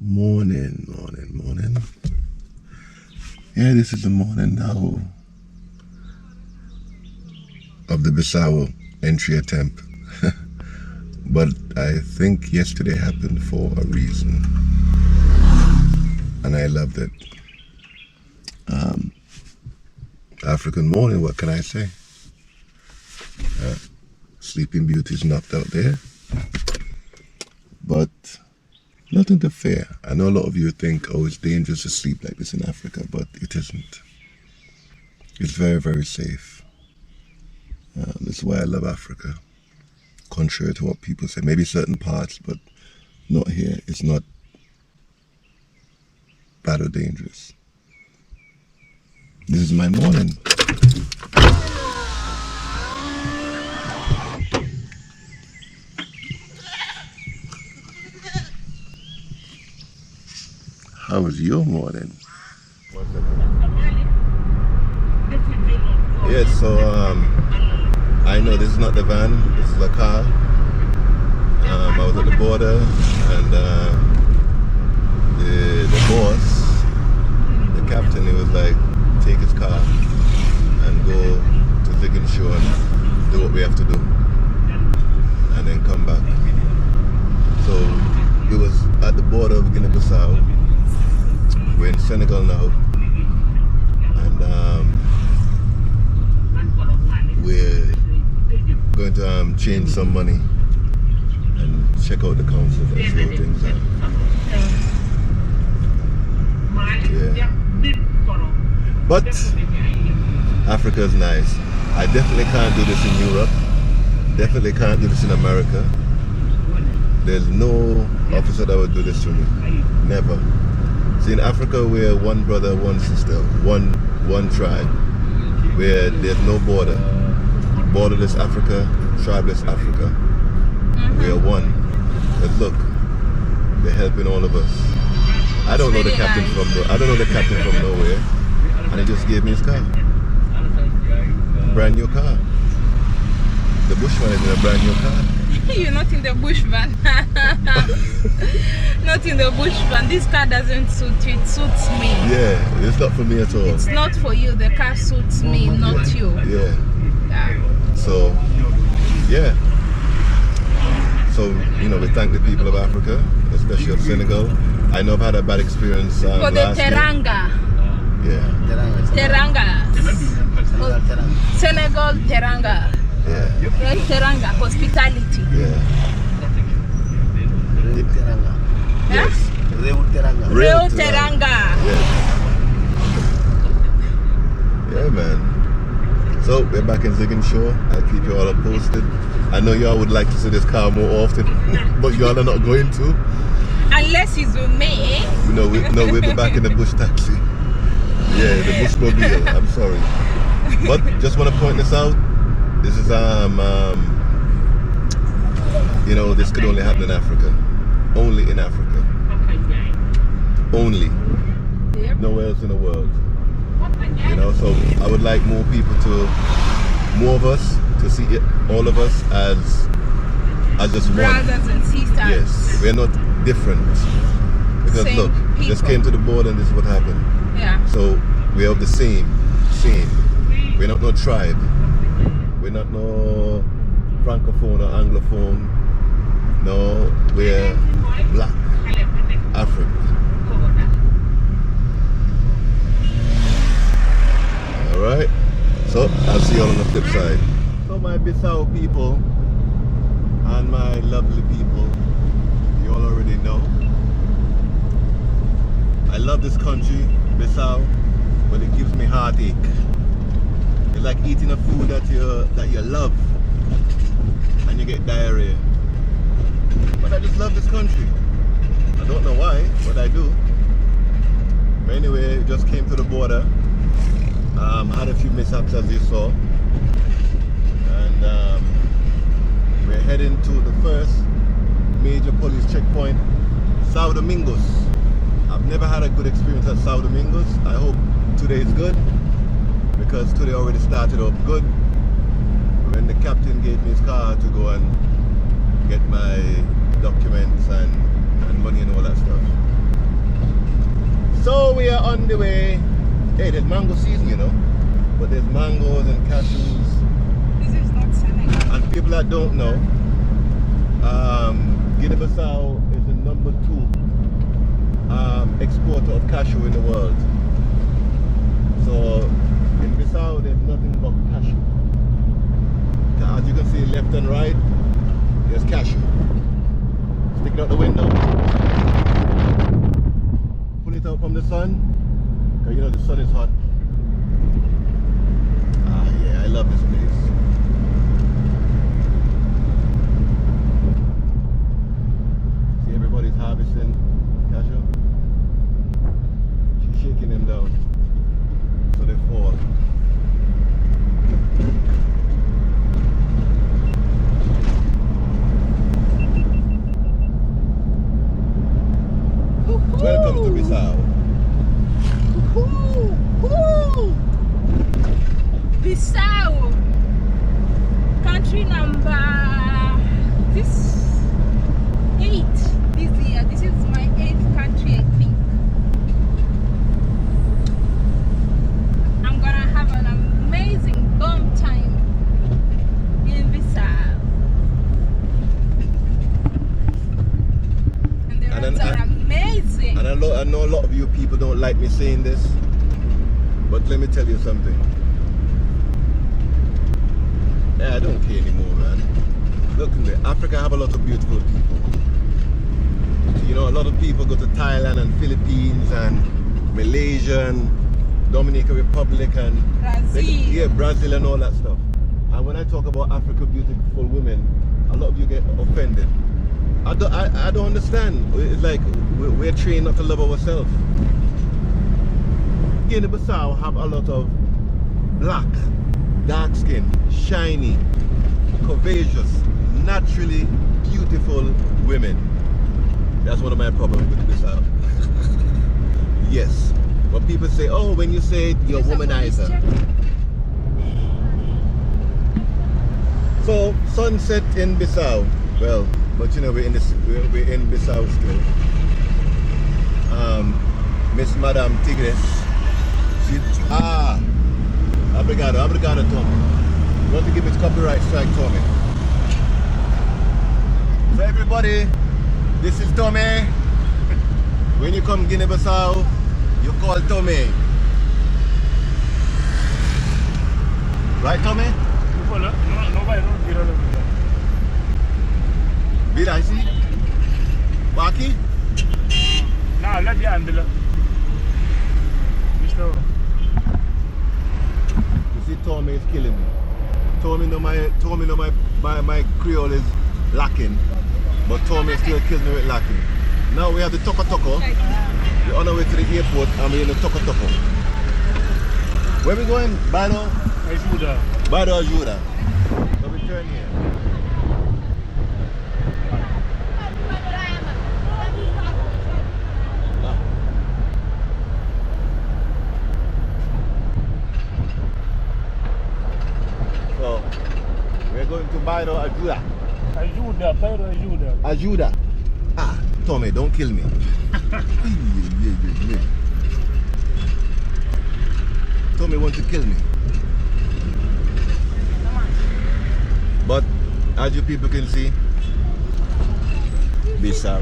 Morning. Yeah, this is the morning now of the Bissau entry attempt. But I think yesterday happened for a reason, and I loved it. African morning, what can I say? Sleeping Beauty's knocked out there, but nothing to fear. I know a lot of you think, oh, it's dangerous to sleep like this in Africa, but it isn't. It's very, very safe. That's why I love Africa. Contrary to what people say, maybe certain parts, but not here. It's not bad or dangerous. This is my morning. How was your morning? Yes, so I know this is not the van, this is a car. I was at the border, and the boss, the captain, he was like, take his car and go to Guinea-Bissau and do what we have to do, and then come back. So we was at the border of Guinea-Bissau. We're in Senegal now, and we're going to change some money and check out the council and see how things are. Yeah. But Africa is nice. I definitely can't do this in Europe. Definitely can't do this in America. There's no officer that would do this to me. Never. See, in Africa, we're one brother, one sister, one tribe, where there's no border. Borderless Africa, tribeless Africa. We are one. But look, they're helping all of us. I don't know the captain from nowhere, and he just gave me his car. Brand new car. The bushman is in a brand new car. You're not in the bush van. Not in the bush van. This car doesn't suit you. It suits me. Yeah, it's not for me at all. It's not for you. The car suits me, not you. Yeah. So, yeah. So, we thank the people of Africa, especially of Senegal. I know I've had a bad experience for the Teranga. Yeah. Teranga. Senegal Teranga. Yeah. Right, Teranga, hospitality. Yeah. Real Teranga. Yes. Real Teranga. Yes. Yeah, man. So we're back in Guinea-Bissau. I'll keep you all posted. I know y'all would like to see this car more often, but y'all are not going to. Unless it's with me. No, we'll be back in the bush taxi. Yeah, the bush mobile. I'm sorry, but just want to point this out. This is this could only happen in Africa. Only in Africa. Only. Yep. Nowhere else in the world. So I would like more of us to see all of us as just one. Brothers and sisters. Yes, we're not different. Because same look, people. just came to the border and this is what happened. Yeah. So we are the same. We're not no tribe. We're not no francophone or anglophone. No, we're black, African. Alright, so I'll see you all on the flip side. So my Bissau people and my lovely people, you all already know. I love this country, Bissau, but it gives me heartache. It's like eating a food that you love and you get diarrhea. But I just love this country. I don't know why, but I do. But anyway, just came to the border. Had a few mishaps as you saw. And we're heading to the first major police checkpoint, Sao Domingos. I've never had a good experience at Sao Domingos. I hope today is good, because today already started off good when the captain gave me his car to go and get my documents and money and all that stuff. on the way. Hey, there's mango season, you know. But there's mangoes and cashews. This is not Senegal. And people that don't know, Guinea-Bissau is the number 2 exporter of cashew in the world. So in Bissau, there's nothing but cashew. As you can see, left and right, there's cashew. Sticking out the window. Pull it out from the sun, because you know the sun is hot. Ah, yeah, I love this place. See, everybody's harvesting cashew. She's shaking them down so they fall. Welcome to Bissau. Bissau, country number 8 this year. This is my 8th country, I think. I'm gonna have an amazing bomb time in Bissau. And the roads are amazing. And I know a lot of you people don't like me saying this, but let me tell you something. Yeah, I don't care anymore, man. Look, Africa have a lot of beautiful people. You know, a lot of people go to Thailand and Philippines and Malaysia and Dominican Republic and Brazil. Brazil and all that stuff. And when I talk about Africa beautiful women, a lot of you get offended. I don't understand. It's like we're trained not to love ourselves. Guinea-Bissau have a lot of black, dark skin, shiny, curvaceous, naturally beautiful women. That's one of my problems with Bissau. Yes. But people say, oh, when you say it, you're a womanizer. So, sunset in Bissau. Well, but you know, we're in Bissau still. Miss Madame Tigres. Obrigado, Tommy. You want to give it copyright strike, Tommy. So everybody, this is Tommy. When you come Guinea-Bissau, you call Tommy. Right, Tommy? Vida, see? Waki? No, let the handle. You see, Tommy is killing me. Tommy know my Creole is lacking, but Tommy still kills me with lacking. Now we have the Toko Toko. We're on our way to the airport and we're in the Toko Toko. Where we going? Bado? Ajuda. Bado Ajuda. So we turn here. So we're going to Bado Ajuda. Ajuda. Ah, Tommy, don't kill me. Tommy want to kill me. But as you people can see, Bissau.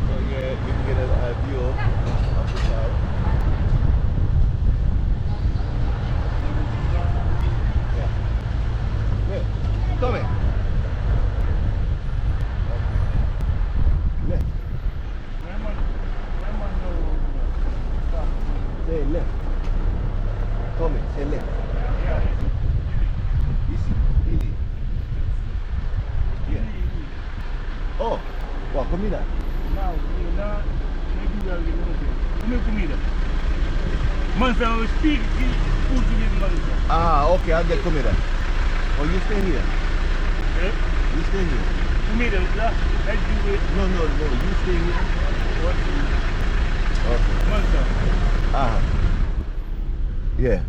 So yeah, you can get a view of Bissau. Tommy. Left. Say left. Tommy, say left. Easy. Easy. Yeah. Oh, what comida? Ah, okay, I'll get comida. Oh, you stay here. You stay here. No, you stay here. Okay. Ah. Yeah.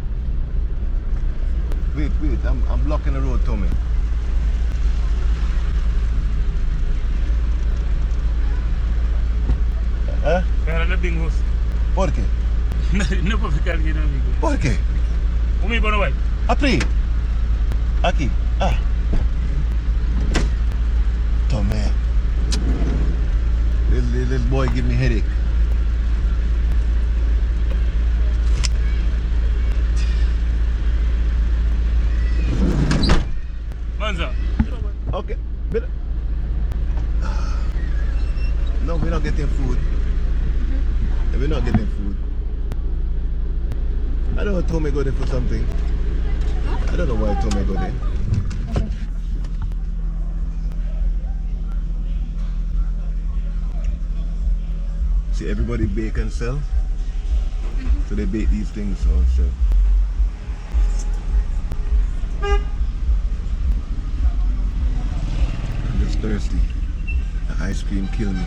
Wait, I'm blocking the road, Tommy. ¿Ah? Pero no bingos. ¿Por qué? No puedo ficar aquí, no, amigo. ¿Por qué? ¿Cómo iba no vai? Apri. Aquí. Ah. Tomé. This boy give me headache. Manza. Okay. But, no, we're not getting food. We're not getting food. I don't know Tommy go there for something. I don't know why Tommy go there. See, everybody bake and sell. So they bake these things also. I'm just thirsty. The ice cream killed me.